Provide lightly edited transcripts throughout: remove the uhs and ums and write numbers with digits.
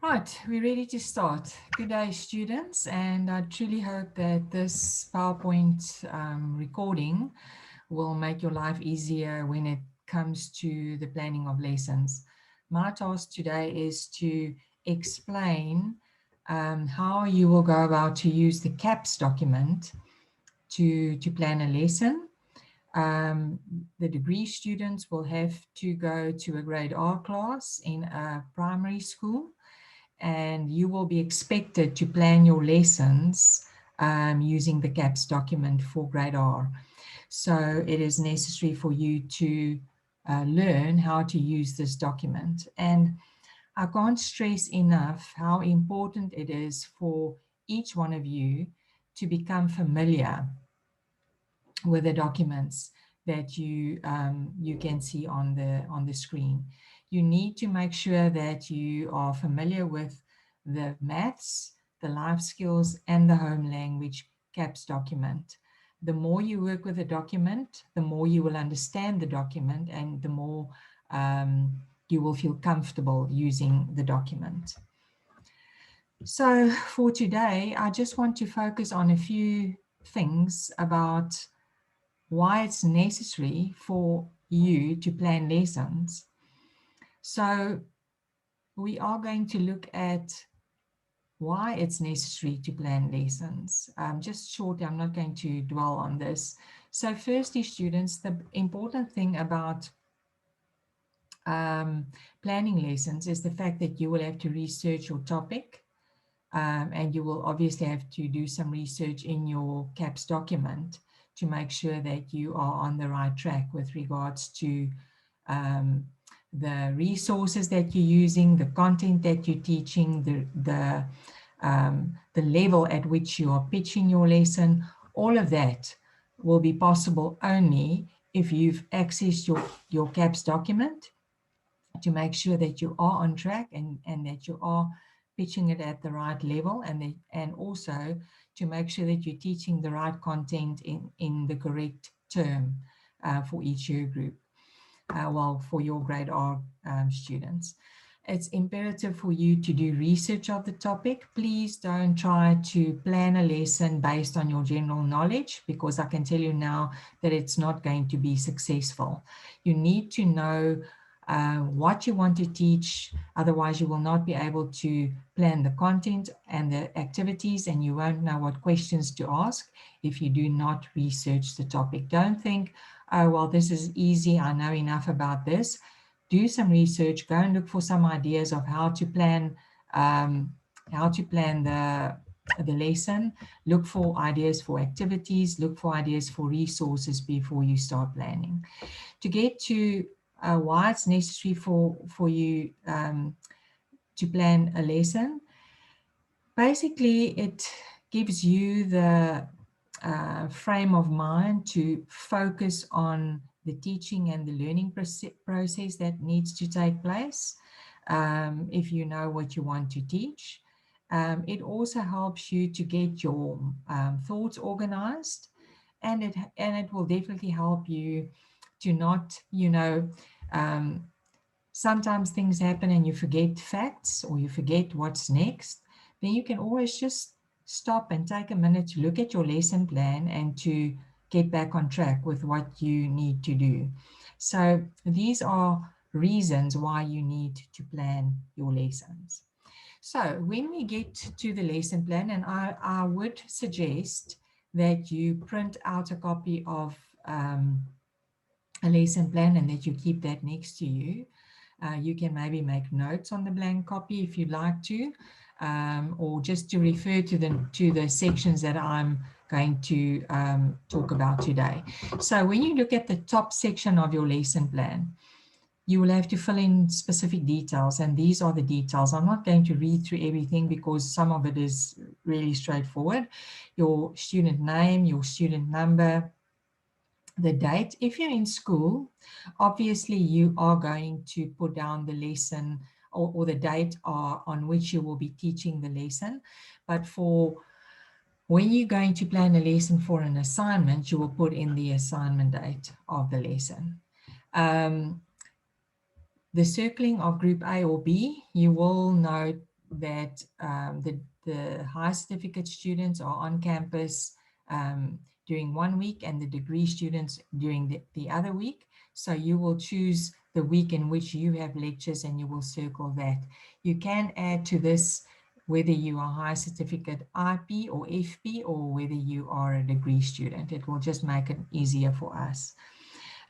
Right, we're ready to start. Good day, students, and I truly hope that this PowerPoint recording will make your life easier when it comes to the planning of lessons. My task today is to explain how you will go about to use the CAPS document to plan a lesson. The degree students will have to go to a grade R class in a primary school, and you will be expected to plan your lessons using the CAPS document for grade R. So it is necessary for you to learn how to use this document. And I can't stress enough how important it is for each one of you to become familiar with the documents that you can see on the screen. You need to make sure that you are familiar with the maths, the life skills, and the home language CAPS document. The more you work with the document, the more you will understand the document, and the more you will feel comfortable using the document. So for today, I just want to focus on a few things about why it's necessary for you to plan lessons. So we are going to look at why it's necessary to plan lessons. Just shortly, I'm not going to dwell on this. So firstly, students, the important thing about planning lessons is the fact that you will have to research your topic, and you will obviously have to do some research in your CAPS document to make sure that you are on the right track with regards to the resources that you're using, the content that you're teaching, the level at which you are pitching your lesson. All of that will be possible only if you've accessed your CAPS document to make sure that you are on track and that you are pitching it at the right level, and also to make sure that you're teaching the right content in the correct term for each year group, for your grade R students. It's imperative for you to do research of the topic. Please don't try to plan a lesson based on your general knowledge, because I can tell you now that it's not going to be successful. You need to know what you want to teach, otherwise you will not be able to plan the content and the activities, and you won't know what questions to ask if you do not research the topic. Don't think, oh, well, this is easy, I know enough about this. Do some research, go and look for some ideas of how to plan the lesson, look for ideas for activities, look for ideas for resources before you start planning. To get to why it's necessary for you to plan a lesson, basically it gives you the frame of mind to focus on the teaching and the learning process that needs to take place. If you know what you want to teach, it also helps you to get your thoughts organized, and it will definitely help you to not, sometimes things happen and you forget facts or you forget what's next. Then you can always just stop and take a minute to look at your lesson plan and to get back on track with what you need to do. So these are reasons why you need to plan your lessons. So when we get to the lesson plan, and I would suggest that you print out a copy of a lesson plan and that you keep that next to you. You can maybe make notes on the blank copy if you'd like to, or just to refer to the sections that I'm going to talk about today. So when you look at the top section of your lesson plan, you will have to fill in specific details, and these are the details. I'm not going to read through everything because some of it is really straightforward. Your student name, your student number, the date. If you're in school, obviously you are going to put down the lesson or the date on which you will be teaching the lesson. But for when you're going to plan a lesson for an assignment, you will put in the assignment date of the lesson. The circling of group A or B, you will note that the high certificate students are on campus during 1 week and the degree students during the other week. So you will choose the week in which you have lectures and you will circle that. You can add to this whether you are high certificate IP or FP or whether you are a degree student. It will just make it easier for us.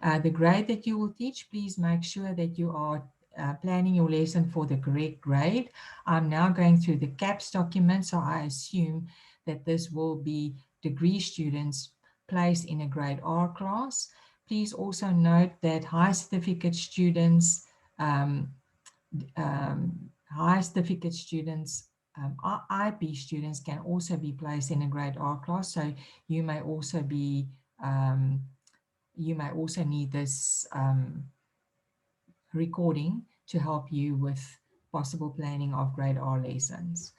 The grade that you will teach, please make sure that you are planning your lesson for the correct grade. I'm now going through the CAPS document, so I assume that this will be degree students placed in a grade R class. Please also note that high certificate students, high certificate students, IP students can also be placed in a grade R class. So you may also be you may also need this recording to help you with possible planning of grade R lessons.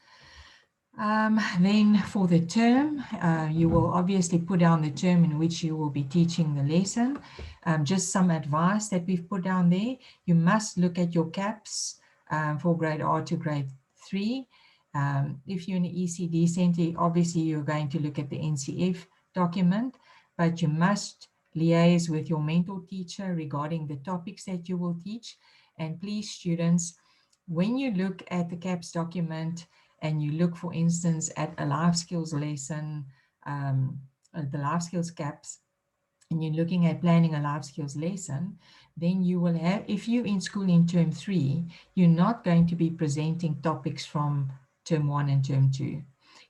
Then for the term, you will obviously put down the term in which you will be teaching the lesson. Just some advice that we've put down there. You must look at your CAPS for grade R to grade 3. If you're in an ECD center, obviously you're going to look at the NCF document, but you must liaise with your mentor teacher regarding the topics that you will teach. And please, students, when you look at the CAPS document and you look, for instance, at a life skills lesson, the life skills CAPS, and you're looking at planning a life skills lesson, then you will have, if you're in school in term 3, you're not going to be presenting topics from term 1 and term 2.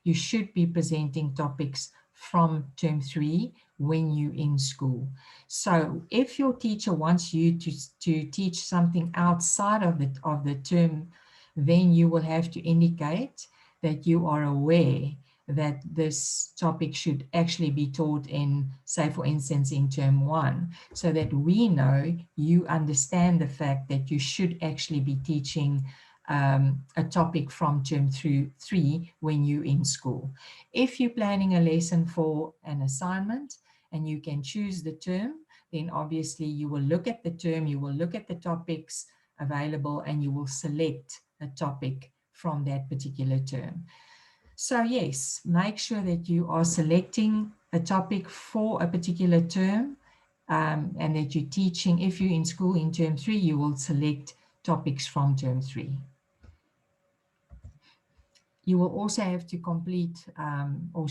You should be presenting topics from term 3 when you're in school. So if your teacher wants you to teach something outside of the term, then you will have to indicate that you are aware that this topic should actually be taught in, say, for instance, in term 1, so that we know you understand the fact that you should actually be teaching a topic from term 3 when you're in school. If you're planning a lesson for an assignment and you can choose the term, then obviously you will look at the term, you will look at the topics available, and you will select a topic from that particular term. So yes, make sure that you are selecting a topic for a particular term and that you're teaching. If you're in school in term 3, you will select topics from term 3. You will also have to complete or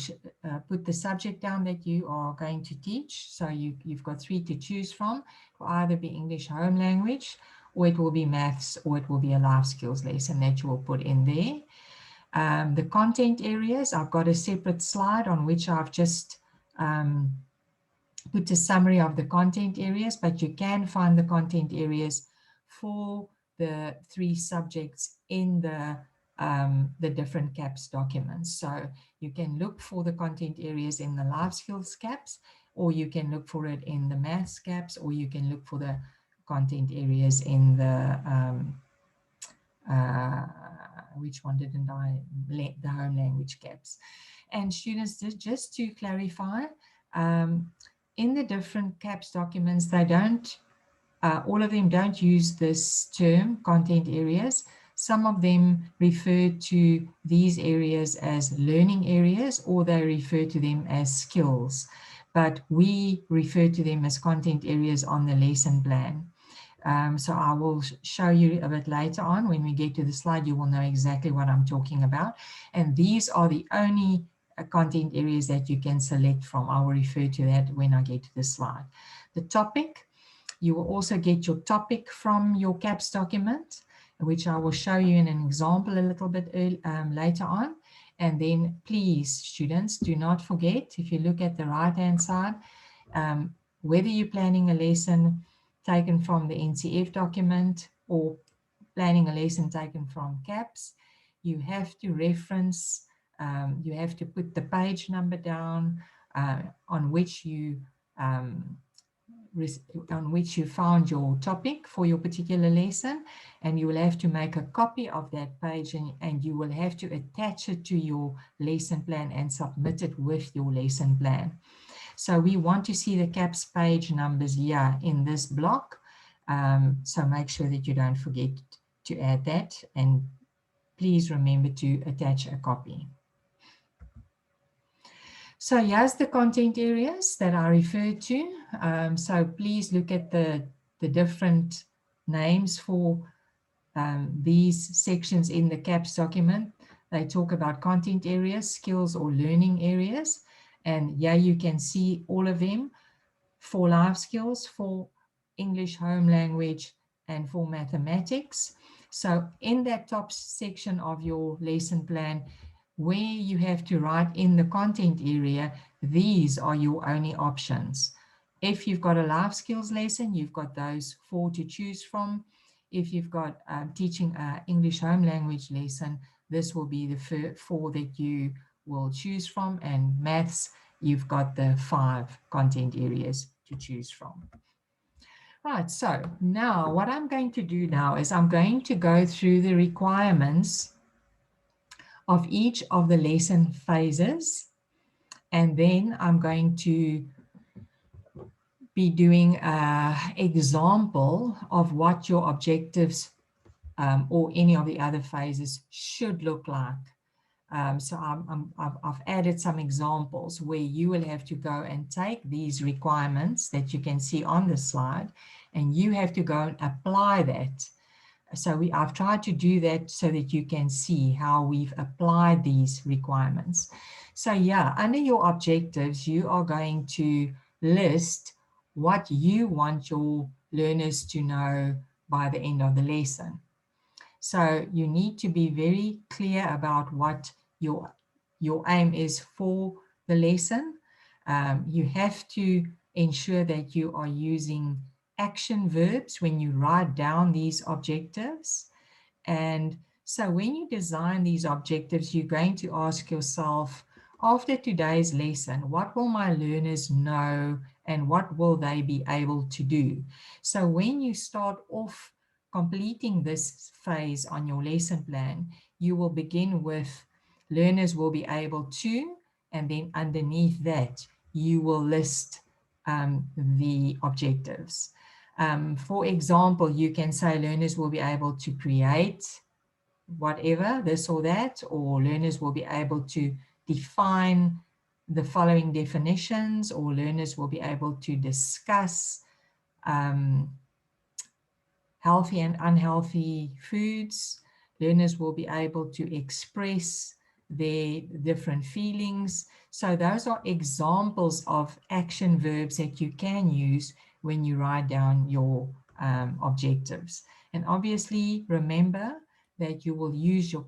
put the subject down that you are going to teach. So you've got 3 to choose from. It will either be English home language, or it will be maths, or it will be a life skills lesson that you will put in there. The content areas, I've got a separate slide on which I've just put a summary of the content areas, but you can find the content areas for the 3 subjects in the different CAPS documents. So you can look for the content areas in the life skills CAPS, or you can look for it in the maths CAPS, or you can look for the content areas in the which one didn't I, the home language CAPS. And students, just to clarify, in the different CAPS documents, they don't, all of them don't use this term, content areas. Some of them refer to these areas as learning areas, or they refer to them as skills. But we refer to them as content areas on the lesson plan. So I will show you a bit later on. When we get to the slide, you will know exactly what I'm talking about. And these are the only content areas that you can select from. I will refer to that when I get to the slide. The topic, you will also get your topic from your CAPS document, which I will show you in an example a little bit later on. And then please, students, do not forget, if you look at the right-hand side, whether you're planning a lesson taken from the NCF document or planning a lesson taken from CAPS, you have to reference, you have to put the page number down on which you found your topic for your particular lesson, and you will have to make a copy of that page, and you will have to attach it to your lesson plan and submit it with your lesson plan. So we want to see the CAPS page numbers here in this block. So make sure that you don't forget to add that. And please remember to attach a copy. So here's the content areas that I referred to. So please look at the different names for these sections in the CAPS document. They talk about content areas, skills or learning areas. And here you can see all of them for life skills, for English home language, and for mathematics. So in that top section of your lesson plan, where you have to write in the content area, these are your only options. If you've got a life skills lesson, you've got those 4 to choose from. If you've got teaching an English home language lesson, this will be the 4 that you will choose from, and maths, you've got the 5 content areas to choose from. Right, so now what I'm going to do now is I'm going to go through the requirements of each of the lesson phases, and then I'm going to be doing an example of what your objectives or any of the other phases should look like. So I've added some examples where you will have to go and take these requirements that you can see on the slide, and you have to go and apply that. So I've tried to do that so that you can see how we've applied these requirements. So yeah, under your objectives, you are going to list what you want your learners to know by the end of the lesson. So you need to be very clear about what your aim is for the lesson. You have to ensure that you are using action verbs when you write down these objectives. And so when you design these objectives, you're going to ask yourself, after today's lesson, what will my learners know and what will they be able to do? So when you start off completing this phase on your lesson plan, you will begin with learners will be able to, and then underneath that, you will list the objectives. For example, you can say learners will be able to create whatever, this or that, or learners will be able to define the following definitions, or learners will be able to discuss healthy and unhealthy foods. Learners will be able to express their different feelings. So those are examples of action verbs that you can use when you write down your objectives. And obviously remember that you will use your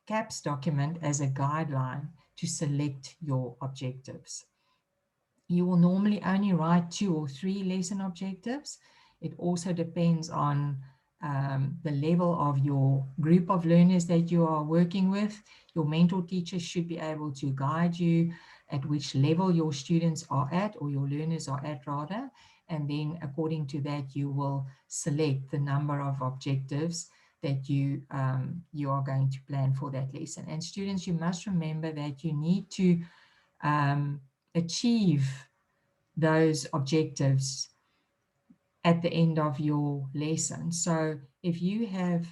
CAPS document as a guideline to select your objectives. You will normally only write 2 or 3 lesson objectives. It also depends on the level of your group of learners that you are working with. Your mentor teacher should be able to guide you at which level your students are at, or your learners are at rather, and then according to that you will select the number of objectives that you are going to plan for that lesson. And students, you must remember that you need to achieve those objectives at the end of your lesson. So if you have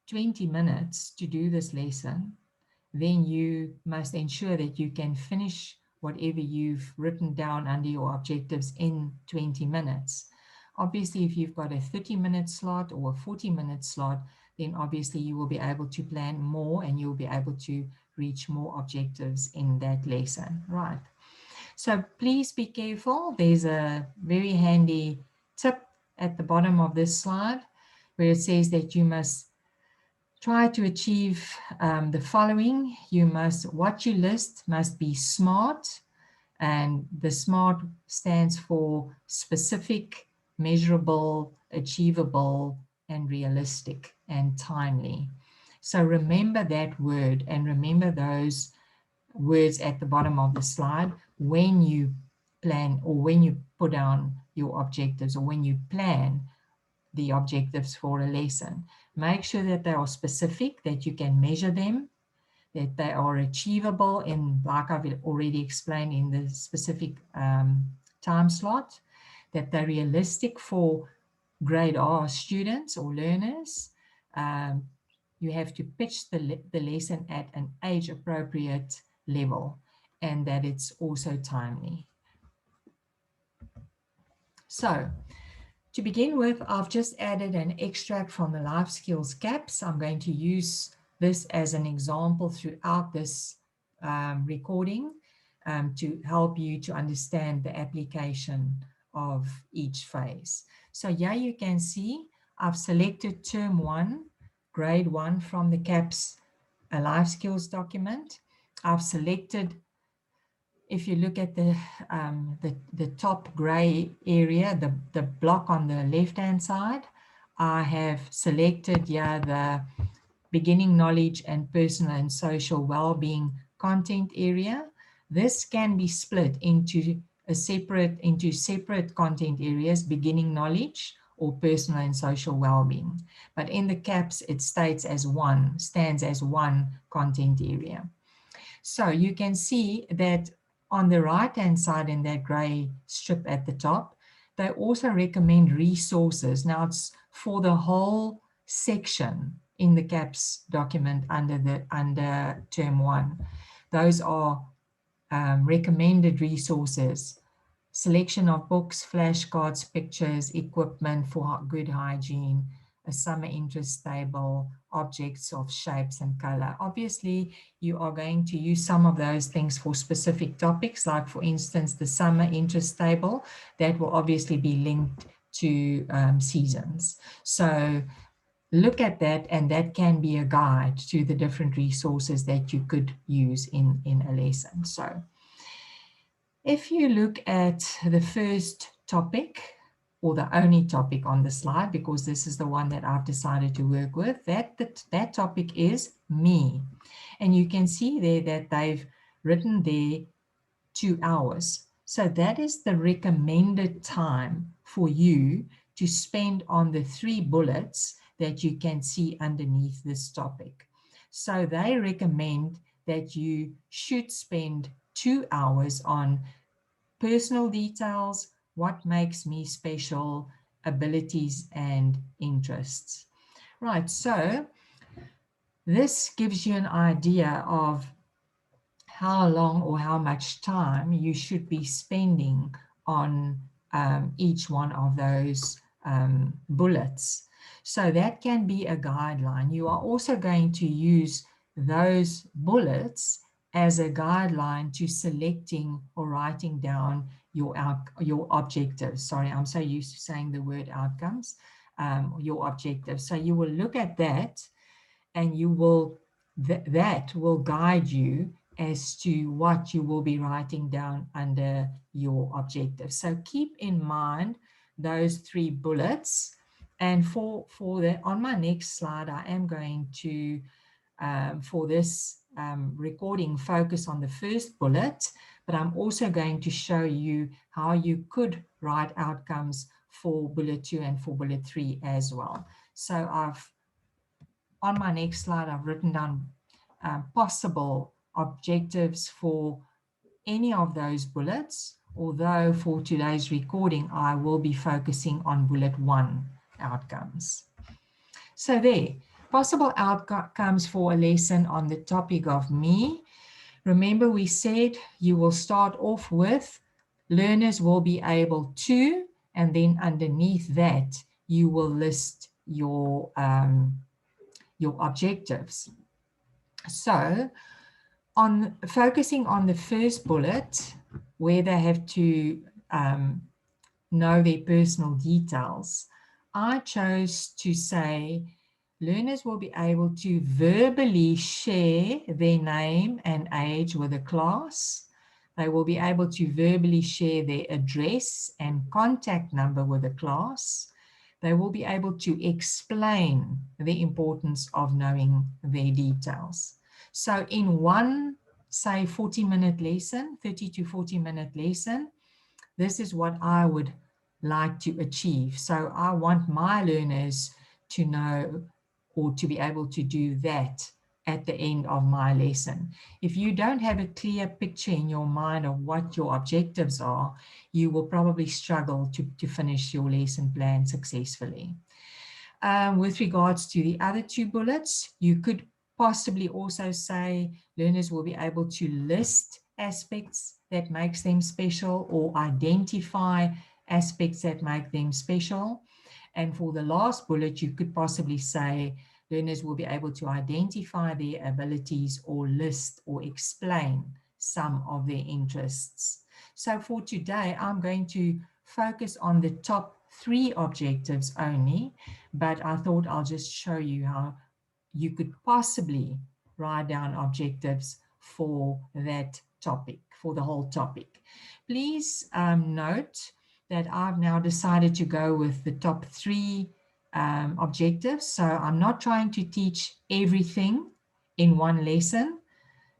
20 minutes to do this lesson, then you must ensure that you can finish whatever you've written down under your objectives in 20 minutes. Obviously, if you've got a 30-minute slot or a 40-minute slot, then obviously you will be able to plan more and you'll be able to reach more objectives in that lesson, right? So please be careful. There's a very handy tip at the bottom of this slide where it says that you must try to achieve the following. What you list must be SMART, and the SMART stands for specific, measurable, achievable, and realistic and timely. So remember that word and remember those words at the bottom of the slide when you plan or when you put down your objectives or when you plan the objectives for a lesson. Make sure that they are specific, that you can measure them, that they are achievable in, like I've already explained, in the specific time slot, that they're realistic for grade R students or learners, you have to pitch the lesson at an age-appropriate level, and that it's also timely. So, to begin with, I've just added an extract from the life skills caps. I'm going to use this as an example throughout this recording to help you to understand the application of each phase. So here you can see I've selected term 1, grade 1 from the CAPS life skills document. I've selected, if you look at the top gray area, the block on the left-hand side, I have selected here the beginning knowledge and personal and social well-being content area. This can be split into separate content areas, beginning knowledge or personal and social well-being. But in the CAPS, it stands as one content area. So you can see that on the right-hand side in that gray strip at the top, they also recommend resources. Now it's for the whole section in the CAPS document under term 1. Those are recommended resources: selection of books, flashcards, pictures, equipment for good hygiene, a summer interest table, objects of shapes and color. Obviously, you are going to use some of those things for specific topics, like for instance, the summer interest table, that will obviously be linked to seasons. So look at that, and that can be a guide to the different resources that you could use in a lesson. So if you look at the first topic, or the only topic on the slide, because this is the one that I've decided to work with, that topic is me. And you can see there that they've written there 2 hours. So that is the recommended time for you to spend on the 3 bullets that you can see underneath this topic. So they recommend that you should spend 2 hours on personal details, what makes me special, abilities and interests. Right, so this gives you an idea of how long or how much time you should be spending on each one of those bullets. So that can be a guideline. You are also going to use those bullets as a guideline to selecting or writing down your objectives. Sorry, I'm so used to saying the word outcomes, your objectives. So you will look at that, and you will that will guide you as to what you will be writing down under your objectives. So keep in mind those 3 bullets. And on my next slide, I am going to, for this recording, focus on the first bullet, but I'm also going to show you how you could write outcomes for bullet 2 and for bullet 3 as well. So on my next slide, I've written down possible objectives for any of those bullets, although for today's recording, I will be focusing on bullet 1, outcomes. So there, possible outcomes for a lesson on the topic of me. Remember, we said you will start off with learners will be able to, and then underneath that, you will list your objectives. So on focusing on the first bullet, where they have to know their personal details, I chose to say learners will be able to verbally share their name and age with the class. They will be able to verbally share their address and contact number with the class. They will be able to explain the importance of knowing their details. So in one, say, 40-minute lesson, 30 to 40-minute lesson, this is what I would like to achieve. So I want my learners to know or to be able to do that at the end of my lesson. If you don't have a clear picture in your mind of what your objectives are, you will probably struggle to finish your lesson plan successfully. With regards to the other two bullets, you could possibly also say learners will be able to list aspects that makes them special or identify aspects that make them special. And for the last bullet, you could possibly say learners will be able to identify their abilities or list or explain some of their interests. So for today, I'm going to focus on the top 3 objectives only, but I thought I'll just show you how you could possibly write down objectives for that topic, for the whole topic. Please note that I've now decided to go with the top 3 objectives. So I'm not trying to teach everything in one lesson,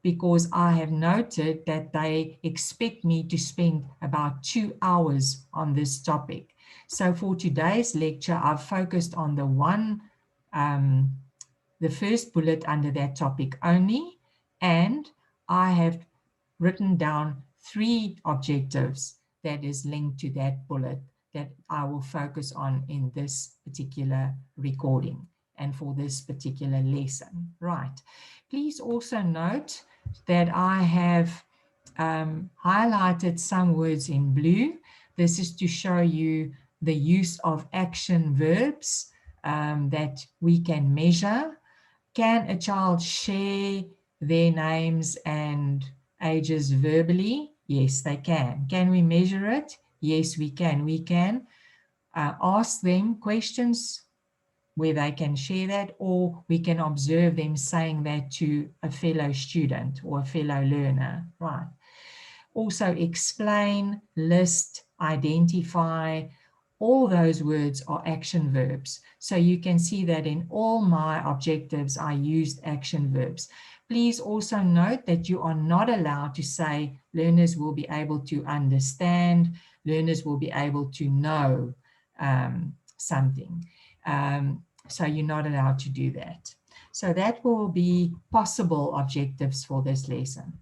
because I have noted that they expect me to spend about 2 hours on this topic. So for today's lecture, I've focused on the first bullet under that topic only, and I have written down 3 objectives that is linked to that bullet that I will focus on in this particular recording and for this particular lesson. Right. Please also note that I have highlighted some words in blue. This is to show you the use of action verbs that we can measure. Can a child share their names and ages verbally? Yes, they can. Can we measure it? Yes, we can. We can ask them questions where they can share that, or we can observe them saying that to a fellow student or a fellow learner, right? Also explain, list, identify, all those words are action verbs. So you can see that in all my objectives, I used action verbs. Please also note that you are not allowed to say learners will be able to understand, learners will be able to know something. So you're not allowed to do that. So that will be possible objectives for this lesson.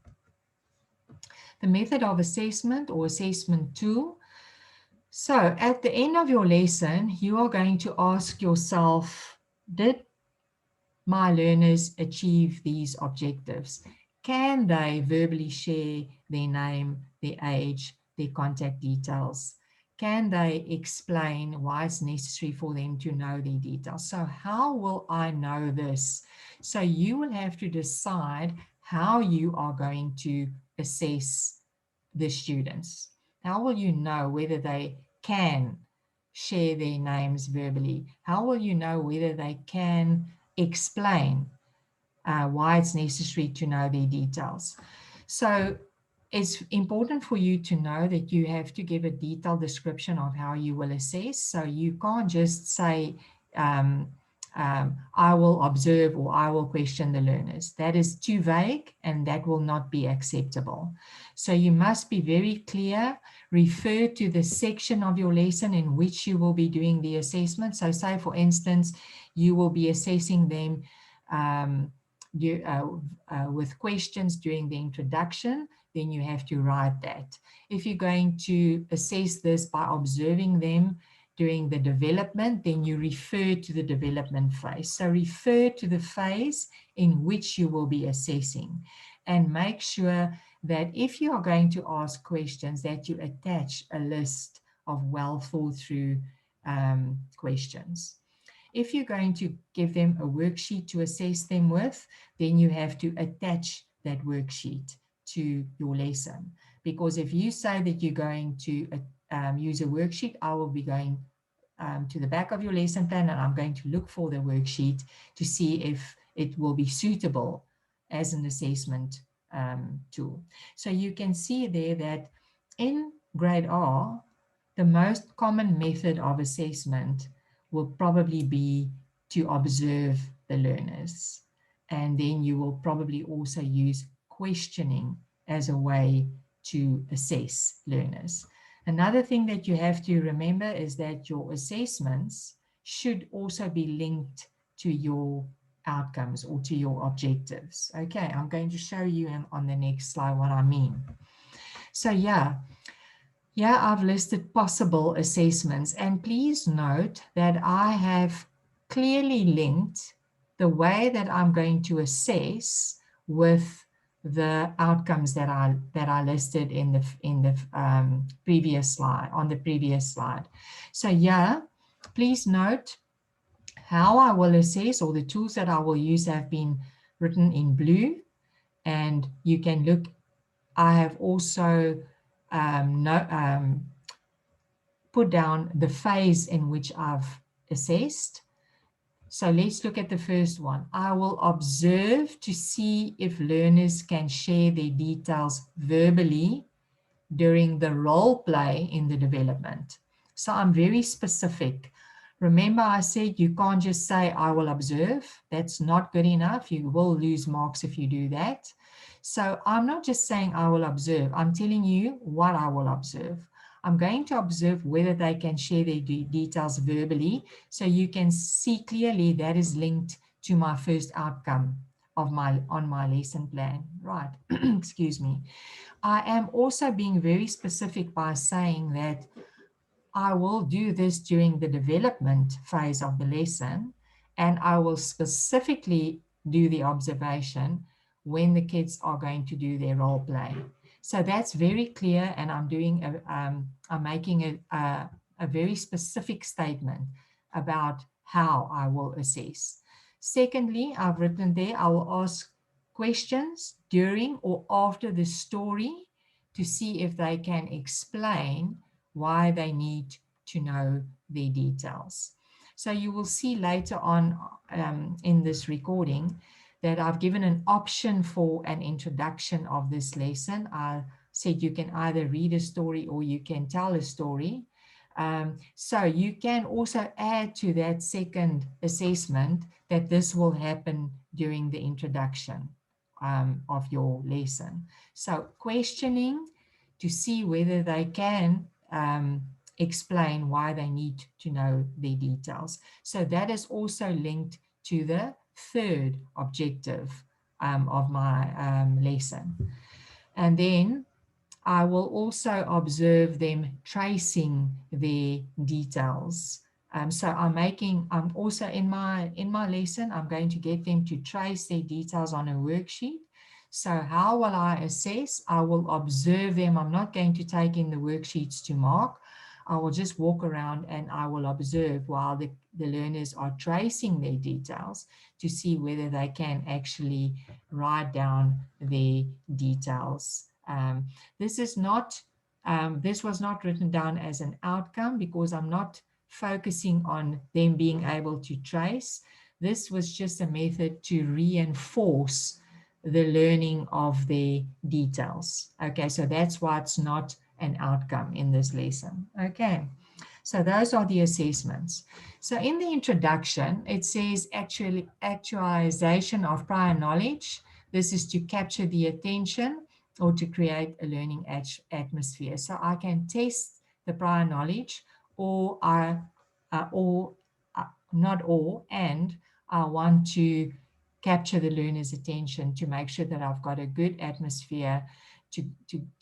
The method of assessment or assessment tool. So at the end of your lesson, you are going to ask yourself, did my learners achieve these objectives? Can they verbally share their name, their age, their contact details? Can they explain why it's necessary for them to know their details? So how will I know this? So you will have to decide how you are going to assess the students. How will you know whether they can share their names verbally? How will you know whether they can explain why it's necessary to know their details? So it's important for you to know that you have to give a detailed description of how you will assess. So you can't just say, I will observe or I will question the learners. That is too vague and that will not be acceptable. So you must be very clear, refer to the section of your lesson in which you will be doing the assessment. So say, for instance, you will be assessing them with questions during the introduction, then you have to write that. If you're going to assess this by observing them during the development, then you refer to the development phase. So refer to the phase in which you will be assessing, and make sure that if you are going to ask questions, that you attach a list of well thought through questions. If you're going to give them a worksheet to assess them with, then you have to attach that worksheet to your lesson. Because if you say that you're going to use a worksheet, I will be going to the back of your lesson plan and I'm going to look for the worksheet to see if it will be suitable as an assessment tool. So you can see there that in grade R, the most common method of assessment will probably be to observe the learners. And then you will probably also use questioning as a way to assess learners. Another thing that you have to remember is that your assessments should also be linked to your outcomes or to your objectives. Okay, I'm going to show you on the next slide what I mean. So yeah, I've listed possible assessments, and please note that I have clearly linked the way that I'm going to assess with the outcomes that I listed in the previous slide, on the previous slide. So yeah, please note how I will assess, or the tools that I will use have been written in blue, and you can look. I have also put down the phase in which I've assessed. So let's look at the first one. I will observe to see if learners can share their details verbally during the role play in the development. So I'm very specific. Remember, I said you can't just say, I will observe. That's not good enough. You will lose marks if you do that. So I'm not just saying I will observe. I'm telling you what I will observe. I'm going to observe whether they can share their details verbally, so you can see clearly that is linked to my first outcome of on my lesson plan. Right, excuse me. I am also being very specific by saying that I will do this during the development phase of the lesson, and I will specifically do the observation when the kids are going to do their role play. So that's very clear, and I'm making a very specific statement about how I will assess. Secondly, I've written there, I will ask questions during or after the story to see if they can explain why they need to know their details. So you will see later on in this recording that I've given an option for an introduction of this lesson. I said you can either read a story or you can tell a story. So you can also add to that second assessment that this will happen during the introduction of your lesson. So questioning to see whether they can explain why they need to know their details. So that is also linked to the third objective of my lesson. And then I will also observe them tracing their details. So I'm also in my lesson, I'm going to get them to trace their details on a worksheet. So how will I assess? I will observe them. I'm not going to take in the worksheets to mark. I will just walk around and I will observe while the learners are tracing their details to see whether they can actually write down their details. This was not written down as an outcome because I'm not focusing on them being able to trace. This was just a method to reinforce the learning of the details. Okay, so that's why it's not an outcome in this lesson. Okay, so those are the assessments. So in the introduction, it says actualization of prior knowledge. This is to capture the attention or to create a learning atmosphere. So I can test the prior knowledge, or not or, and I want to capture the learner's attention to make sure that I've got a good atmosphere to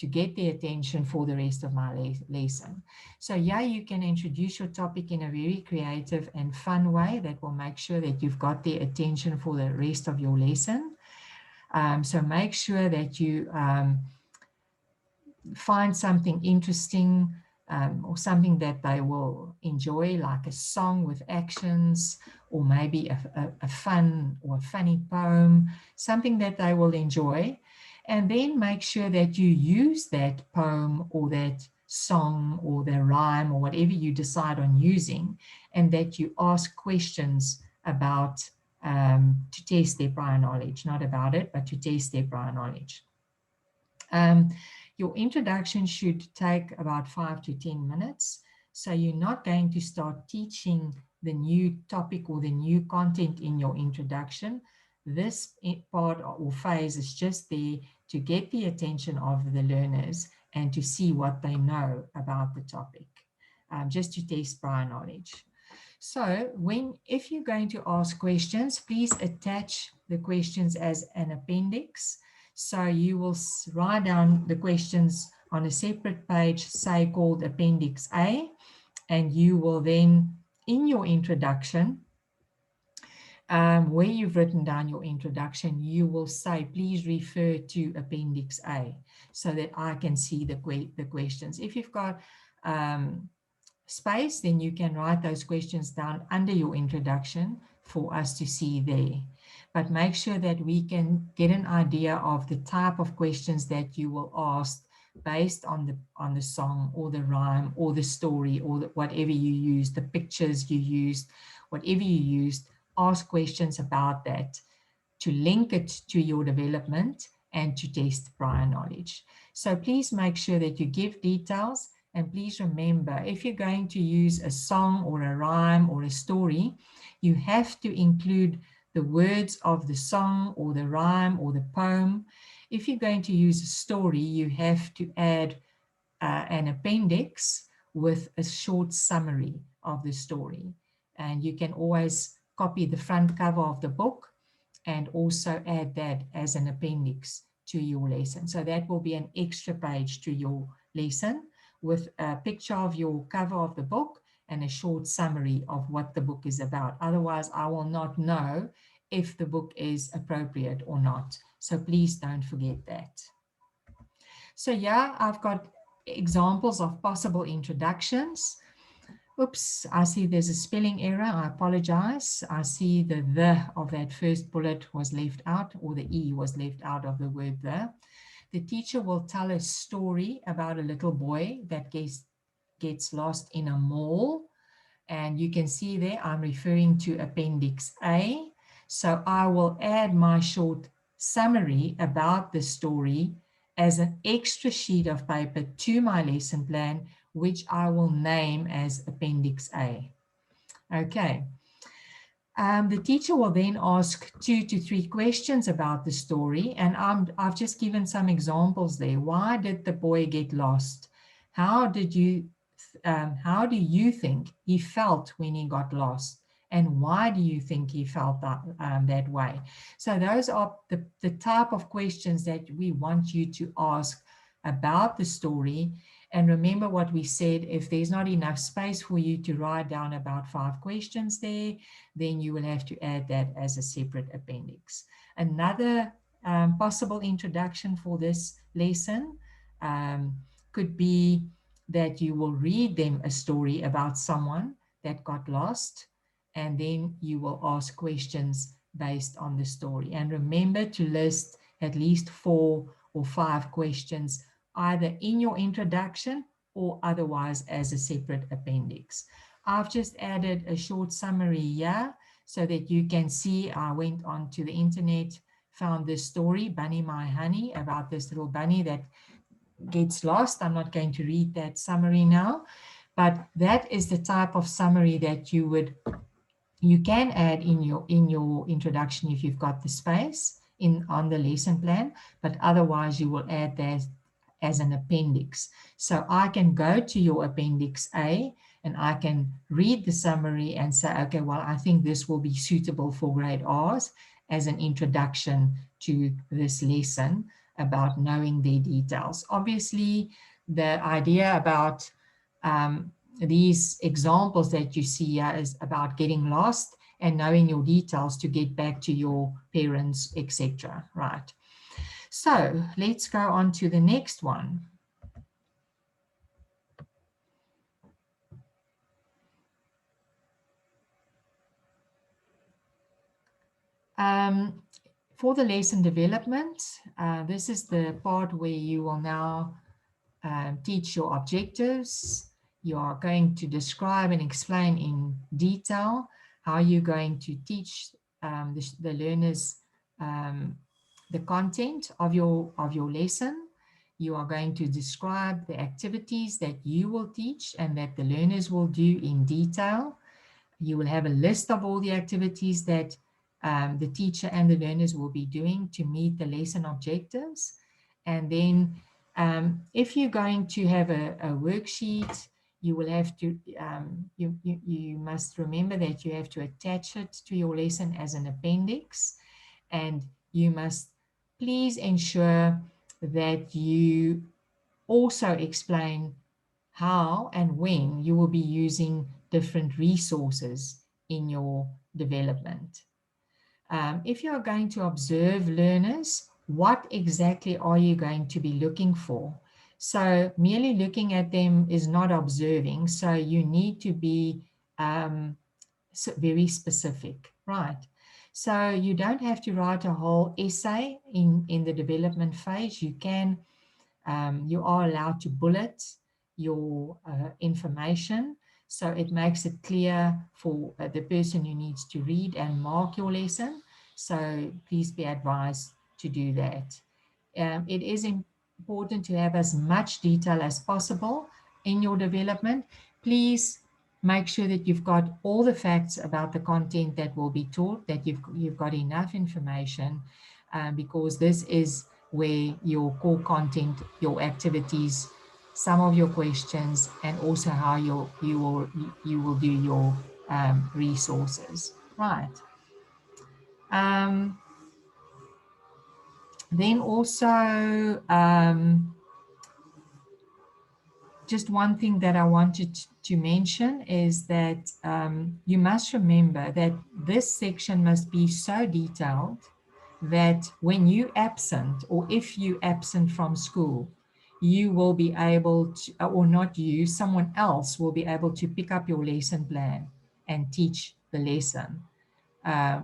get their attention for the rest of my lesson. So yeah, you can introduce your topic in a very creative and fun way that will make sure that you've got their attention for the rest of your lesson. So make sure that you find something interesting or something that they will enjoy, like a song with actions, or maybe a fun or a funny poem, something that they will enjoy. And then make sure that you use that poem or that song or the rhyme or whatever you decide on using, and that you ask questions about to test their prior knowledge, not about it, but to test their prior knowledge. Your introduction should take about 5 to 10 minutes. So you're not going to start teaching the new topic or the new content in your introduction. This part or phase is just there to get the attention of the learners and to see what they know about the topic, just to test prior knowledge. So if you're going to ask questions, please attach the questions as an appendix. So you will write down the questions on a separate page, say called Appendix A, and you will then, in your introduction, where you've written down your introduction, you will say, please refer to Appendix A so that I can see the questions. If you've got space, then you can write those questions down under your introduction for us to see there. But make sure that we can get an idea of the type of questions that you will ask based on the song or the rhyme or the story or whatever you use, the pictures you used, whatever you used, ask questions about that to link it to your development and to test prior knowledge. So please make sure that you give details, and please remember, if you're going to use a song or a rhyme or a story, you have to include the words of the song or the rhyme or the poem. If you're going to use a story, you have to add an appendix with a short summary of the story. And you can always copy the front cover of the book and also add that as an appendix to your lesson. So that will be an extra page to your lesson with a picture of your cover of the book and a short summary of what the book is about. Otherwise, I will not know if the book is appropriate or not. So please don't forget that. So yeah, I've got examples of possible introductions. Oops, I see there's a spelling error. I apologize. I see the of that first bullet was left out, or the E was left out of the word the. The teacher will tell a story about a little boy that gets lost in a mall. And you can see there, I'm referring to Appendix A. So I will add my short summary about the story as an extra sheet of paper to my lesson plan, which I will name as Appendix A. Okay. The teacher will then ask 2 to 3 questions about the story, and I've just given some examples there. Why did the boy get lost? How do you think he felt when he got lost? And why do you think he felt that way? So those are the type of questions that we want you to ask about the story. And remember what we said, if there's not enough space for you to write down about 5 questions there, then you will have to add that as a separate appendix. Another possible introduction for this lesson could be that you will read them a story about someone that got lost, and then you will ask questions based on the story. And remember to list at least 4 or 5 questions, either in your introduction or otherwise as a separate appendix. I've just added a short summary here so that you can see. I went onto the internet, found this story, Bunny My Honey, about this little bunny that gets lost. I'm not going to read that summary now, but that is the type of summary that you can add in your introduction if you've got the space on the lesson plan, but otherwise you will add that as an appendix. So I can go to your Appendix A and I can read the summary and say, okay, well, I think this will be suitable for grade R's as an introduction to this lesson about knowing their details. Obviously, the idea about these examples that you see here is about getting lost and knowing your details to get back to your parents, etc. Right. So let's go on to the next one. For the lesson development, this is the part where you will now teach your objectives. You are going to describe and explain in detail how you're going to teach the learners the content of your lesson. You are going to describe the activities that you will teach and that the learners will do in detail. You will have a list of all the activities that the teacher and the learners will be doing to meet the lesson objectives. And then if you're going to have a worksheet, you will have to, you must remember that you have to attach it to your lesson as an appendix. And you must please ensure that you also explain how and when you will be using different resources in your development. If you are going to observe learners, what exactly are you going to be looking for? So merely looking at them is not observing. So you need to be very specific, right? So you don't have to write a whole essay in the development phase. You are allowed to bullet your information, so it makes it clear for the person who needs to read and mark your lesson. So please be advised to do that. It is important to have as much detail as possible in your development. Please make sure that you've got all the facts about the content that will be taught, that you've got enough information, because this is where your core content, your activities, some of your questions, and also how you will do your resources. Right. Um, then also, just one thing that I wanted to mention is that you must remember that this section must be so detailed that when you absent, or if you absent from school, you will be able to, or not you, someone else will be able to pick up your lesson plan and teach the lesson uh,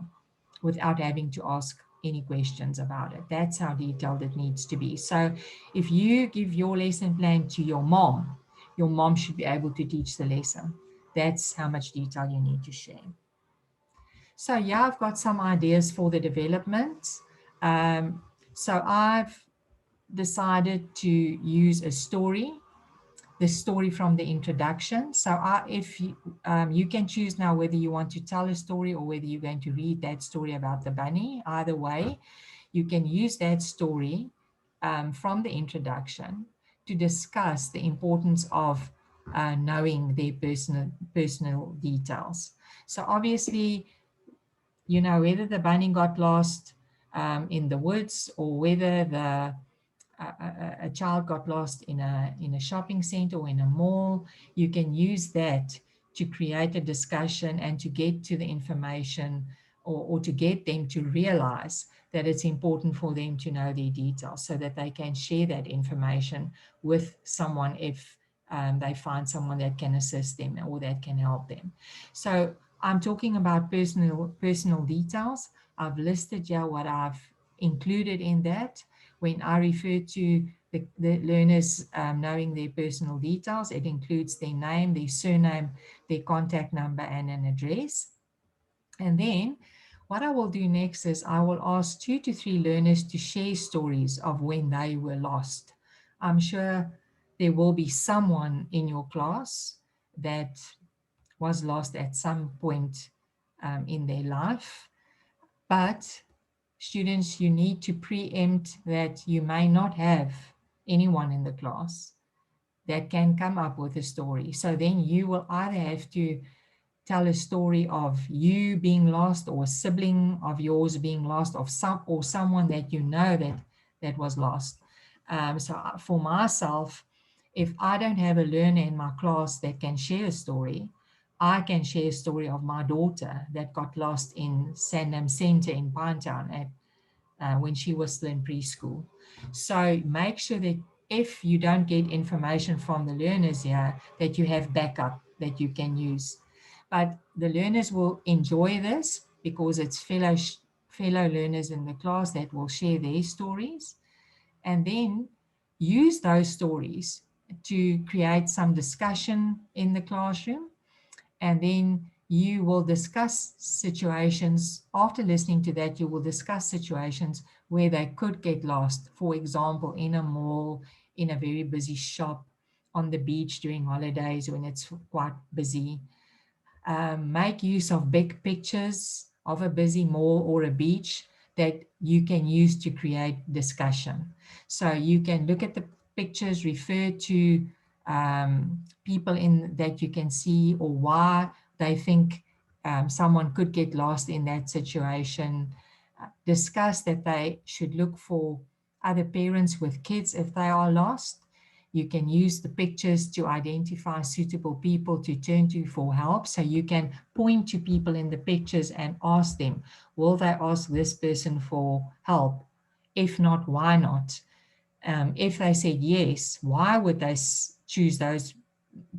without having to ask any questions about it. That's how detailed it needs to be. So if you give your lesson plan to your mom should be able to teach the lesson. That's how much detail you need to share. So yeah, I've got some ideas for the development. So I've decided to use a story, the story from the introduction. So if you, you can choose now whether you want to tell a story or whether you're going to read that story about the bunny. Either way, you can use that story from the introduction to discuss the importance of knowing their personal details. So obviously, you know, whether the bunny got lost in the woods, or whether a child got lost in a shopping center or in a mall, you can use that to create a discussion and to get to the information, or to get them to realize that it's important for them to know their details so that they can share that information with someone if they find someone that can assist them or that can help them. So I'm talking about personal details. I've listed here what I've included in that. When I refer to the learners knowing their personal details, it includes their name, their surname, their contact number, and an address. And then what I will do next is I will ask 2 to 3 learners to share stories of when they were lost. I'm sure there will be someone in your class that was lost at some point in their life. But students, you need to preempt that you may not have anyone in the class that can come up with a story. So then you will either have to tell a story of you being lost, or a sibling of yours being lost, of someone that you know that was lost. For myself, if I don't have a learner in my class that can share a story, I can share a story of my daughter that got lost in Sandham Center in Pinetown when she was still in preschool. So make sure that if you don't get information from the learners here, that you have backup that you can use. But the learners will enjoy this because it's fellow learners in the class that will share their stories, and then use those stories to create some discussion in the classroom. And then you will discuss situations. After listening to that, you will discuss situations where they could get lost. For example, in a mall, in a very busy shop, on the beach during holidays when it's quite busy. Make use of big pictures of a busy mall or a beach that you can use to create discussion. So you can look at the pictures, refer to people in that you can see, or why they think someone could get lost in that situation. Discuss that they should look for other parents with kids if they are lost. You can use the pictures to identify suitable people to turn to for help. So you can point to people in the pictures and ask them, will they ask this person for help? If not, why not? If they said yes, why would they choose those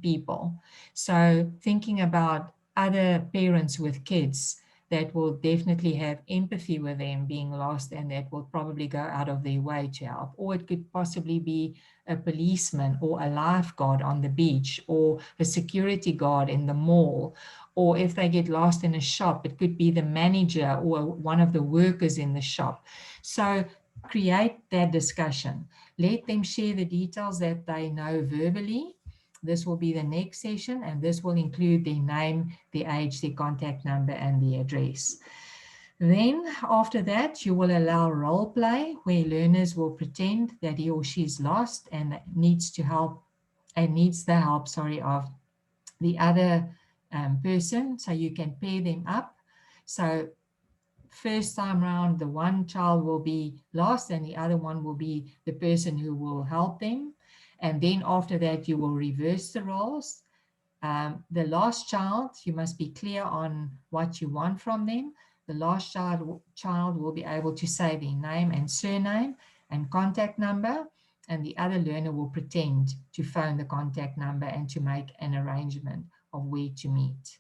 people? So thinking about other parents with kids that will definitely have empathy with them being lost and that will probably go out of their way to help. Or it could possibly be a policeman or a lifeguard on the beach or a security guard in the mall. Or if they get lost in a shop, it could be the manager or one of the workers in the shop. So create that discussion. Let them share the details that they know verbally. This will be the next session, and this will include their name, their age, their contact number, and the address. Then after that, you will allow role play where learners will pretend that he or she is lost and needs the help of the other person. So you can pair them up. So first time round, the one child will be lost and the other one will be the person who will help them. And then after that, you will reverse the roles. The last child, you must be clear on what you want from them. The last child will be able to say their name and surname and contact number, and the other learner will pretend to phone the contact number and to make an arrangement of where to meet.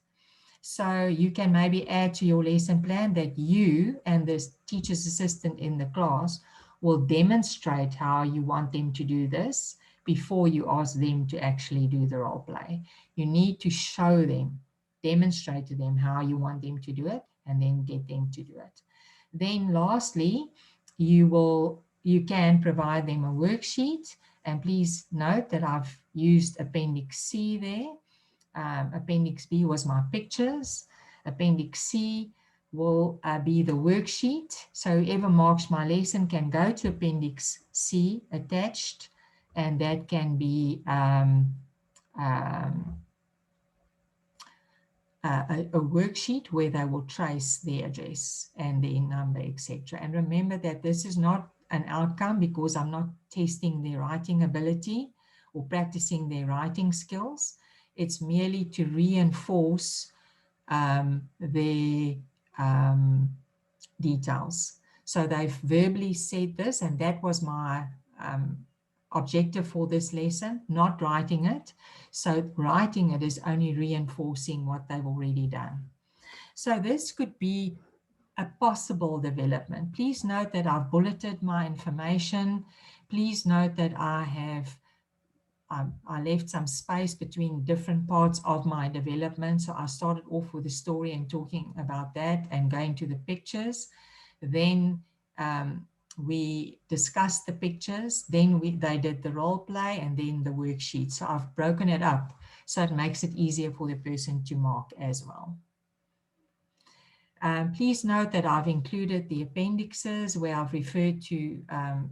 So you can maybe add to your lesson plan that you and the teacher's assistant in the class will demonstrate how you want them to do this before you ask them to actually do the role play. You need to show them, demonstrate to them how you want them to do it, and then get them to do it. Then lastly, you can provide them a worksheet, and please note that I've used Appendix C there. Appendix B was my pictures. Appendix C will be the worksheet. So whoever marks my lesson can go to Appendix C attached, and that can be um, a worksheet where they will trace their address and their number, etc. And remember that this is not an outcome because I'm not testing their writing ability or practicing their writing skills. It's merely to reinforce their details. So they've verbally said this, and that was my objective for this lesson, not writing it. So writing it is only reinforcing what they've already done. So this could be a possible development. Please note that I've bulleted my information. Please note that I left some space between different parts of my development. So I started off with the story and talking about that and going to the pictures. Then we discussed the pictures. Then they did the role play and then the worksheet. So I've broken it up so it makes it easier for the person to mark as well. Please note that I've included the appendixes where I've referred to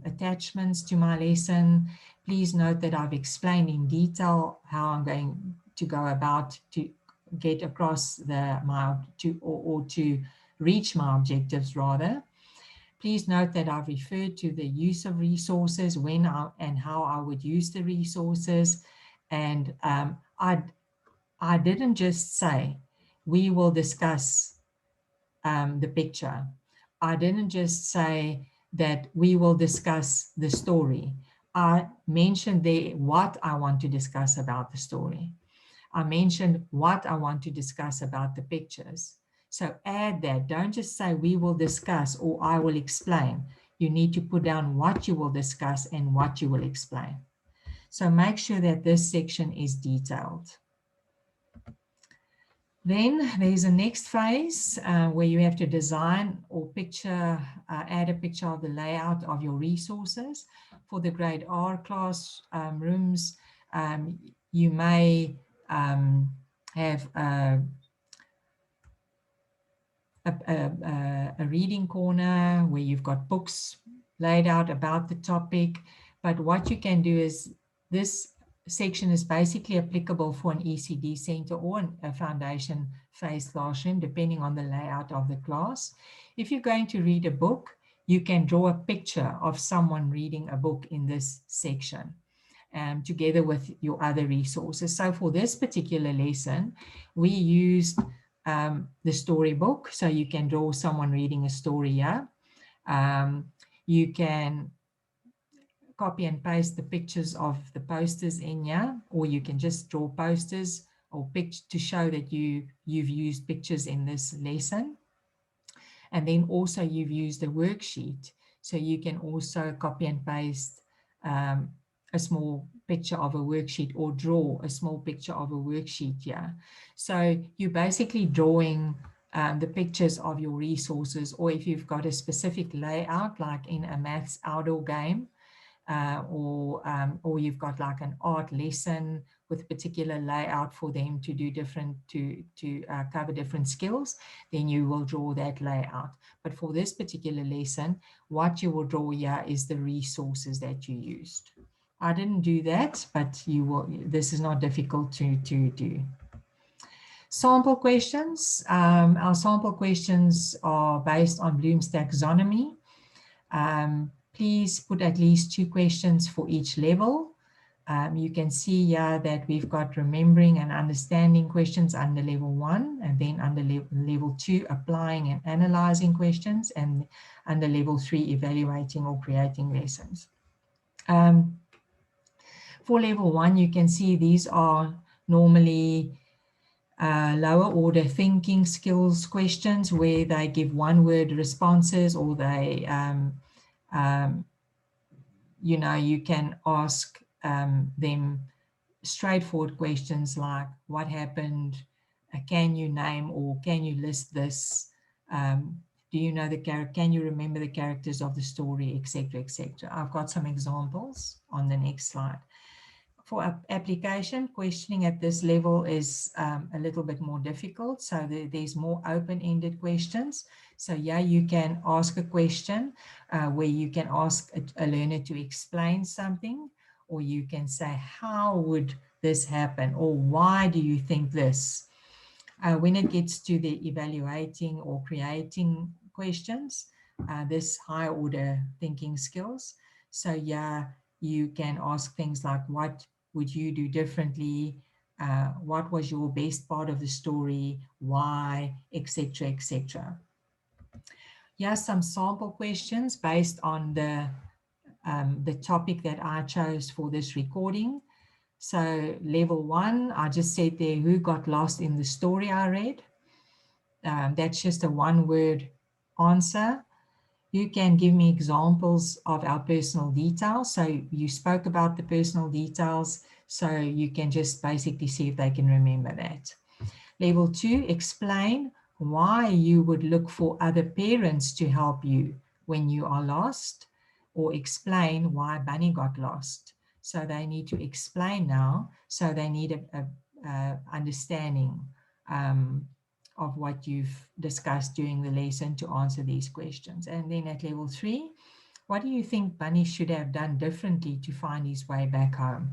attachments to my lesson. Please note that I've explained in detail how I'm going to go about to get across to reach my objectives rather. Please note that I've referred to the use of resources, when and how I would use the resources. And I didn't just say, we will discuss the picture. I didn't just say that we will discuss the story. I mentioned there what I want to discuss about the story. I mentioned what I want to discuss about the pictures. So add that. Don't just say we will discuss or I will explain. You need to put down what you will discuss and what you will explain. So make sure that this section is detailed. Then there's a next phase where you have to design or add a picture of the layout of your resources. For the grade R class rooms, you may have a reading corner where you've got books laid out about the topic. But what you can do is this section is basically applicable for an ECD center or a foundation phase classroom, depending on the layout of the class. If you're going to read a book, you can draw a picture of someone reading a book in this section. together with your other resources. So for this particular lesson, we used the storybook. So you can draw someone reading a story here. You can copy and paste the pictures of the posters in here, or you can just draw posters or picture to show that you've used pictures in this lesson. And then also you've used a worksheet. So you can also copy and paste a small picture of a worksheet or draw a small picture of a worksheet here. So you're basically drawing the pictures of your resources, or if you've got a specific layout, like in a maths outdoor game, or you've got like an art lesson with a particular layout for them to do different, to cover different skills, then you will draw that layout. But for this particular lesson, what you will draw here is the resources that you used. I didn't do that, but you will. This is not difficult to do. Sample questions. Our sample questions are based on Bloom's taxonomy. Please put at least 2 questions for each level. You can see here that we've got remembering and understanding questions under level 1, and then under level 2, applying and analyzing questions, and under level 3, evaluating or creating lessons. For level 1, you can see these are normally lower order thinking skills questions where they give one-word responses, or they you know, you can ask them straightforward questions like, what happened? Can you name or can you list this? Do you know the character? Can you remember the characters of the story, etc., etc.? I've got some examples on the next slide. For application, questioning at this level is a little bit more difficult. So there's more open-ended questions. So yeah, you can ask a question where you can ask a learner to explain something, or you can say, how would this happen? Or why do you think this? When it gets to the evaluating or creating questions, this high order thinking skills. So yeah, you can ask things like, what would you do differently? What was your best part of the story? Why, etc., etc. Yeah, some sample questions based on the topic that I chose for this recording. So level 1, I just said there, who got lost in the story I read? That's just a one-word answer. You can give me examples of our personal details. So you spoke about the personal details, so you can just basically see if they can remember that. Level 2, explain why you would look for other parents to help you when you are lost, or explain why Bunny got lost. So they need to explain now, so they need a understanding of what you've discussed during the lesson to answer these questions. And then at level 3, what do you think Bunny should have done differently to find his way back home?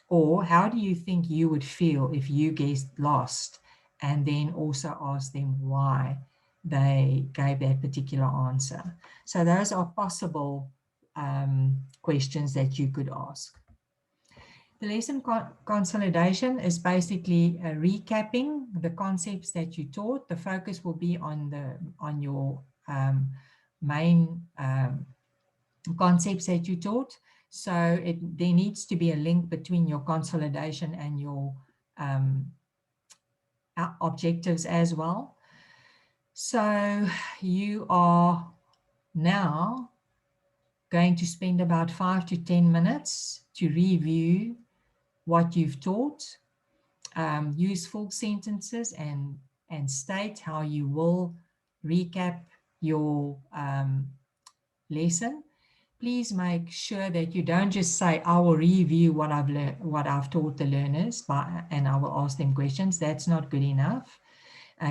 Or how do you think you would feel if you get lost? And then also ask them why they gave that particular answer. So those are possible questions that you could ask. The lesson consolidation is basically recapping the concepts that you taught. The focus will be on your main concepts that you taught. So there needs to be a link between your consolidation and your objectives as well. So you are now going to spend about 5 to 10 minutes to review what you've taught. Use full sentences and state how you will recap your lesson. Please make sure that you don't just say, I will review what I've learned, what I've taught the learners, and I will ask them questions. That's not good enough.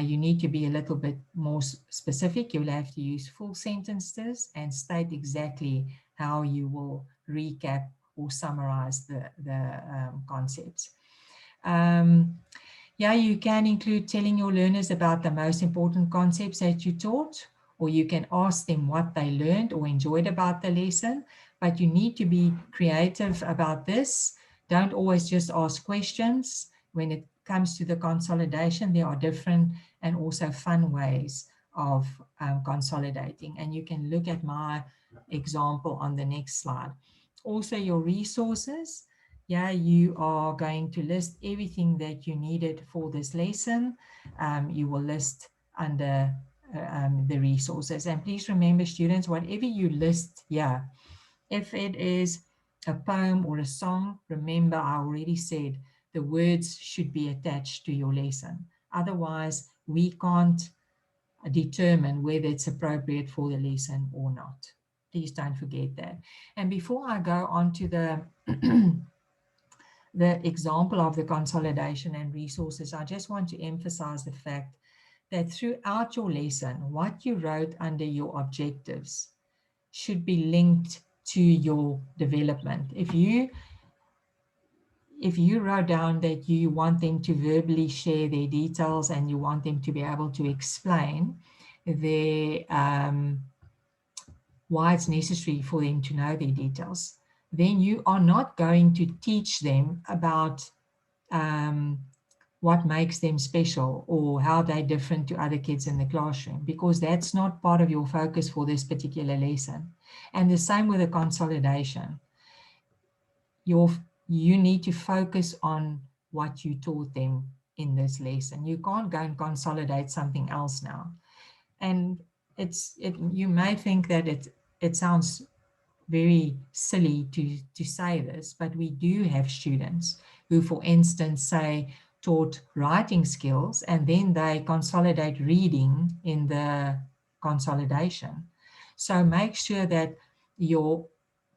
You need to be a little bit more specific. You'll have to use full sentences and state exactly how you will recap or summarize the concepts. Yeah, you can include telling your learners about the most important concepts that you taught, or you can ask them what they learned or enjoyed about the lesson, but you need to be creative about this. Don't always just ask questions. When it comes to the consolidation, there are different and also fun ways of consolidating. And you can look at my example on the next slide. Also, your resources. Yeah, you are going to list everything that you needed for this lesson. You will list under the resources. And please remember, students, whatever you list here, if it is a poem or a song, remember I already said the words should be attached to your lesson. Otherwise, we can't determine whether it's appropriate for the lesson or not. Please don't forget that. And before I go on to the the example of the consolidation and resources, I just want to emphasize the fact that throughout your lesson, what you wrote under your objectives should be linked to your development. If you wrote down that you want them to verbally share their details and you want them to be able to explain their why it's necessary for them to know their details, then you are not going to teach them about what makes them special or how they're different to other kids in the classroom, because that's not part of your focus for this particular lesson. And the same with the consolidation. You need to focus on what you taught them in this lesson. You can't go and consolidate something else now. And you may think that it sounds very silly to say this, but we do have students who, for instance, say taught writing skills and then they consolidate reading in the consolidation. So make sure that your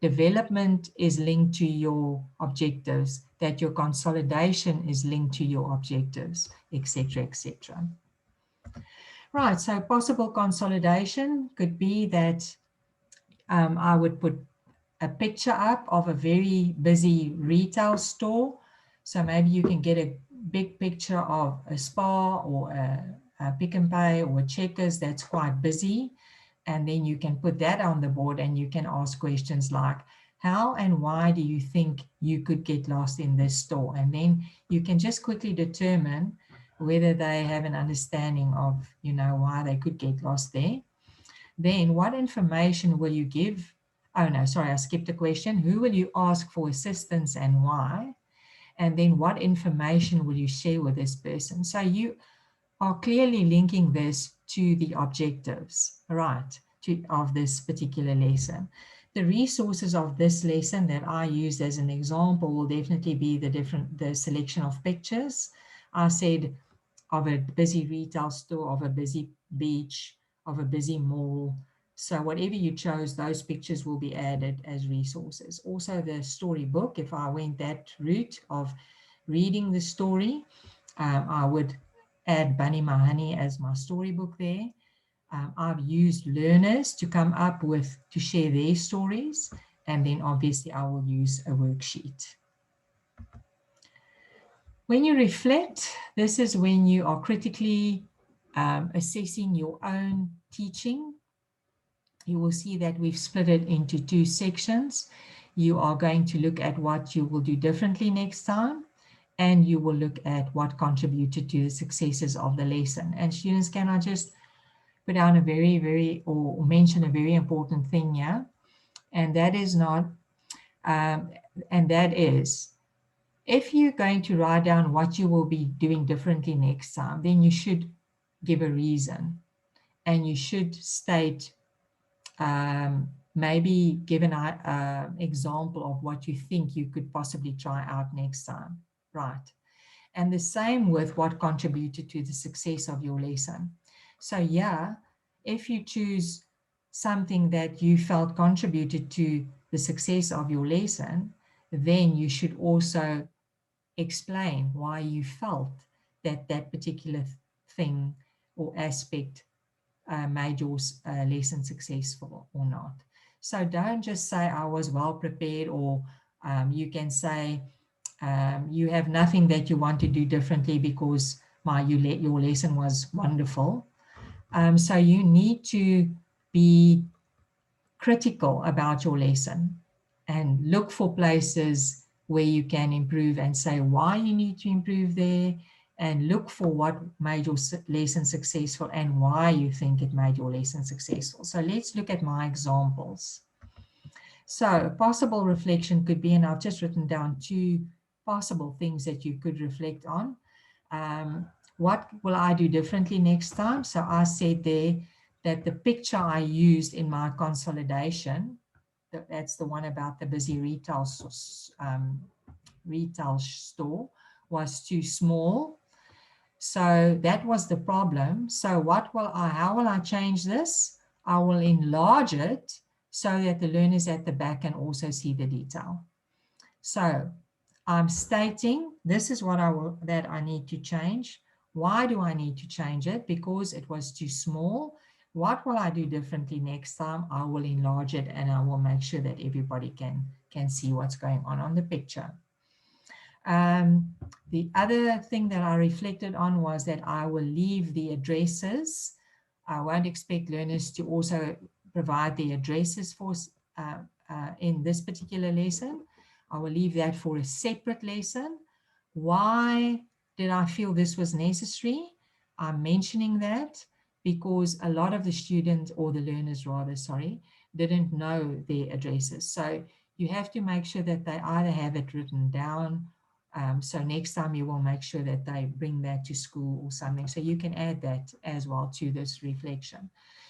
development is linked to your objectives, that your consolidation is linked to your objectives, etc., etc. Right, so possible consolidation could be that I would put a picture up of a very busy retail store. So maybe you can get a big picture of a Spar or a Pick n Pay or a Checkers that's quite busy. And then you can put that on the board and you can ask questions like, how and why do you think you could get lost in this store? And then you can just quickly determine whether they have an understanding of, why they could get lost there. Then what information will you give? Oh no, sorry, I skipped a question. Who will you ask for assistance and why? And then what information will you share with this person? So you are clearly linking this to the objectives, right, of this particular lesson. The resources of this lesson that I used as an example will definitely be the selection of pictures. I said of a busy retail store, of a busy beach, of a busy mall. So whatever you chose, those pictures will be added as resources. Also the storybook, if I went that route of reading the story, I would add Bunny My Honey as my storybook there. I've used learners to come up with, to share their stories. And then obviously I will use a worksheet. When you reflect, this is when you are critically assessing your own teaching. You will see that we've split it into two sections. You are going to look at what you will do differently next time, and you will look at what contributed to the successes of the lesson. And students, can I just put down a or mention a very important thing here? And that is if you're going to write down what you will be doing differently next time, then you should give a reason and you should state, maybe give an example of what you think you could possibly try out next time, right? And the same with what contributed to the success of your lesson. So yeah, if you choose something that you felt contributed to the success of your lesson, then you should also explain why you felt that that particular thing or aspect made your lesson successful or not. So don't just say I was well prepared, or you can say you have nothing that you want to do differently because your lesson was wonderful. So you need to be critical about your lesson and look for places where you can improve and say why you need to improve there, and look for what made your lesson successful and why you think it made your lesson successful. So let's look at my examples. So possible reflection could be, and I've just written down 2 possible things that you could reflect on. What will I do differently next time? So I said there that the picture I used in my consolidation, that's the one about the busy retail store, was too small. So that was the problem. So how will I change this? I will enlarge it so that the learners at the back can also see the detail. So I'm stating this is what that I need to change. Why do I need to change it? Because it was too small. What will I do differently next time? I will enlarge it and I will make sure that everybody can see what's going on the picture. The other thing that I reflected on was that I will leave the addresses. I won't expect learners to also provide the addresses for in this particular lesson. I will leave that for a separate lesson. Why did I feel this was necessary? I'm mentioning that because a lot of the students, or the learners rather, sorry, didn't know their addresses. So you have to make sure that they either have it written down. So next time you will make sure that they bring that to school or something. So you can add that as well to this reflection.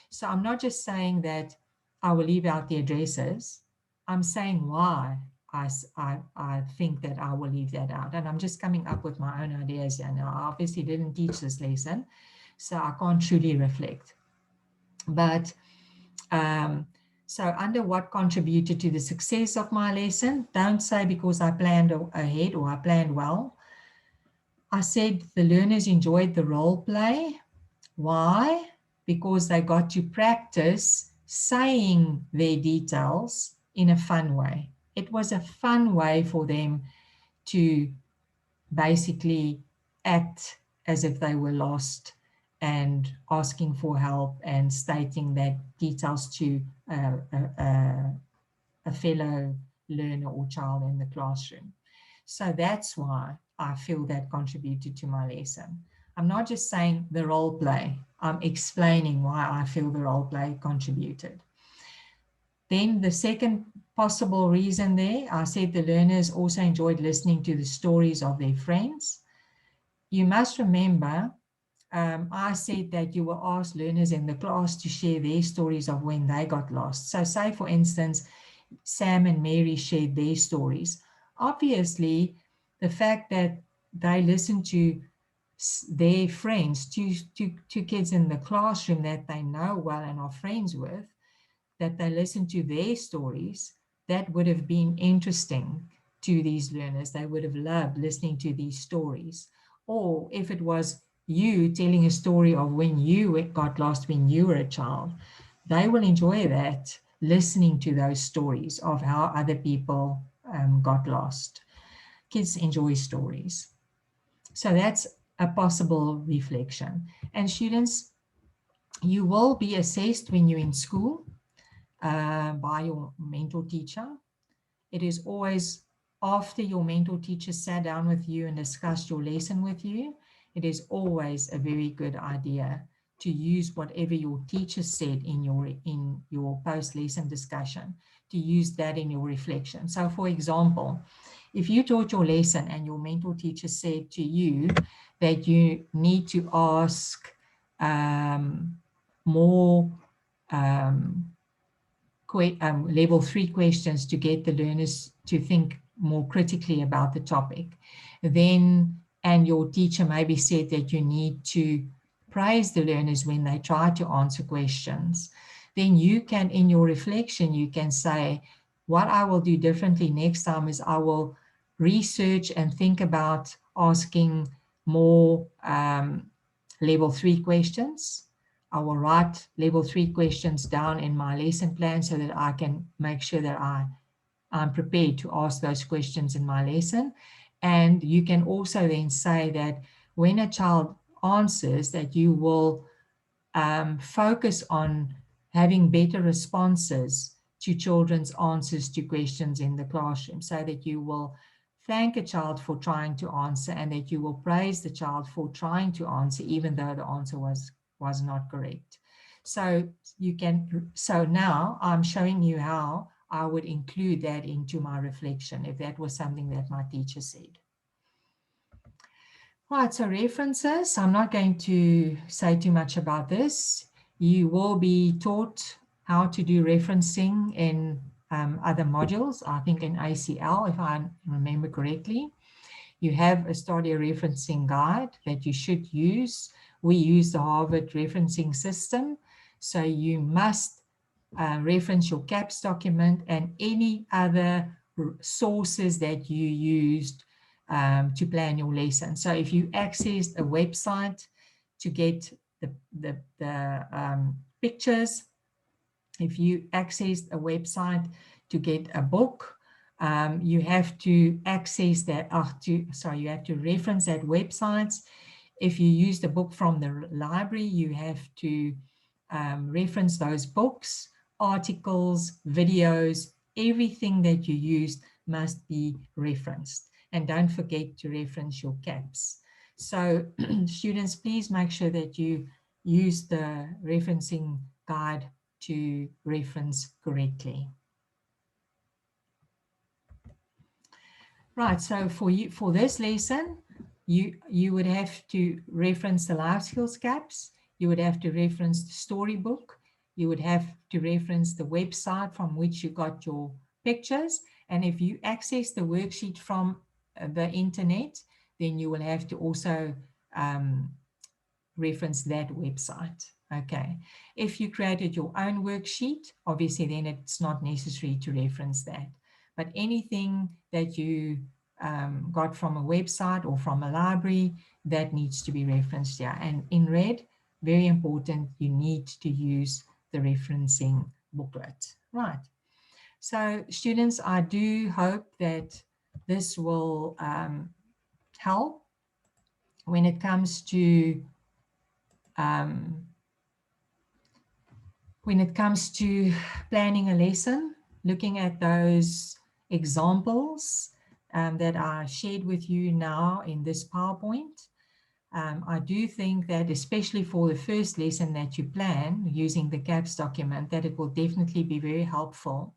So I'm not just saying that I will leave out the addresses. I'm saying why I think that I will leave that out. And I'm just coming up with my own ideas here. Now, I obviously didn't teach this lesson, so I can't truly reflect. But so under what contributed to the success of my lesson, don't say because I planned ahead or I planned well. I said the learners enjoyed the role play. Why? Because they got to practice saying their details in a fun way. It was a fun way for them to basically act as if they were lost and asking for help and stating that details to a fellow learner or child in the classroom. So that's why I feel that contributed to my lesson. I'm not just saying the role play, I'm explaining why I feel the role play contributed. Then the second possible reason there, I said the learners also enjoyed listening to the stories of their friends. You must remember, I said that you will ask learners in the class to share their stories of when they got lost. So say, for instance, Sam and Mary shared their stories. Obviously, the fact that they listened to their friends, two kids in the classroom that they know well and are friends with, that they listen to their stories, that would have been interesting to these learners. They would have loved listening to these stories. Or if it was you telling a story of when you got lost when you were a child, they will enjoy that, listening to those stories of how other people got lost. Kids enjoy stories. So that's a possible reflection. And students, you will be assessed when you're in school by your mentor teacher. It is always after your mentor teacher sat down with you and discussed your lesson with you. It is always a very good idea to use whatever your teacher said in your post-lesson discussion, to use that in your reflection. So for example, if you taught your lesson and your mentor teacher said to you that you need to ask more level 3 questions to get the learners to think more critically about the topic, then, and your teacher maybe said that you need to praise the learners when they try to answer questions, then you can, in your reflection, you can say, what I will do differently next time is I will research and think about asking more level 3 questions. I will write level 3 questions down in my lesson plan so that I can make sure that I'm prepared to ask those questions in my lesson. And you can also then say that when a child answers, that you will focus on having better responses to children's answers to questions in the classroom, so that you will thank a child for trying to answer and that you will praise the child for trying to answer even though the answer was not correct. So so now I'm showing you how I would include that into my reflection if that was something that my teacher said. Right, so references, I'm not going to say too much about this. You will be taught how to do referencing in other modules, I think in ACL, if I remember correctly. You have a study referencing guide that you should use. We use the Harvard referencing system, so you must reference your CAPS document and any other sources that you used to plan your lesson. So if you accessed a website to get the pictures, if you accessed a website to get a book, you have to access that, you have to reference that websites. If you use the book from the library, you have to reference those books, articles, videos, everything that you use must be referenced. And don't forget to reference your CAPS. So students, please make sure that you use the referencing guide to reference correctly. Right, so for this lesson, you would have to reference the life skills CAPS, you would have to reference the storybook, you would have to reference the website from which you got your pictures, and if you access the worksheet from the internet, then you will have to also reference that website. Okay, if you created your own worksheet, obviously then it's not necessary to reference that. But anything that you got from a website or from a library, that needs to be referenced here. And in red, very important, you need to use the referencing booklet. Right. So students, I do hope that this will help when it comes to planning a lesson, looking at those examples that I shared with you now in this PowerPoint. I do think that especially for the first lesson that you plan using the CAPS document, that it will definitely be very helpful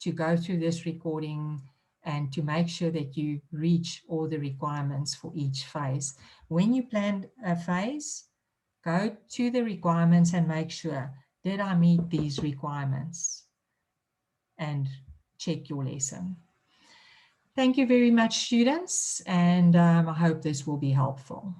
to go through this recording and to make sure that you reach all the requirements for each phase. When you plan a phase, go to the requirements and make sure, did I meet these requirements? And check your lesson. Thank you very much, students, and I hope this will be helpful.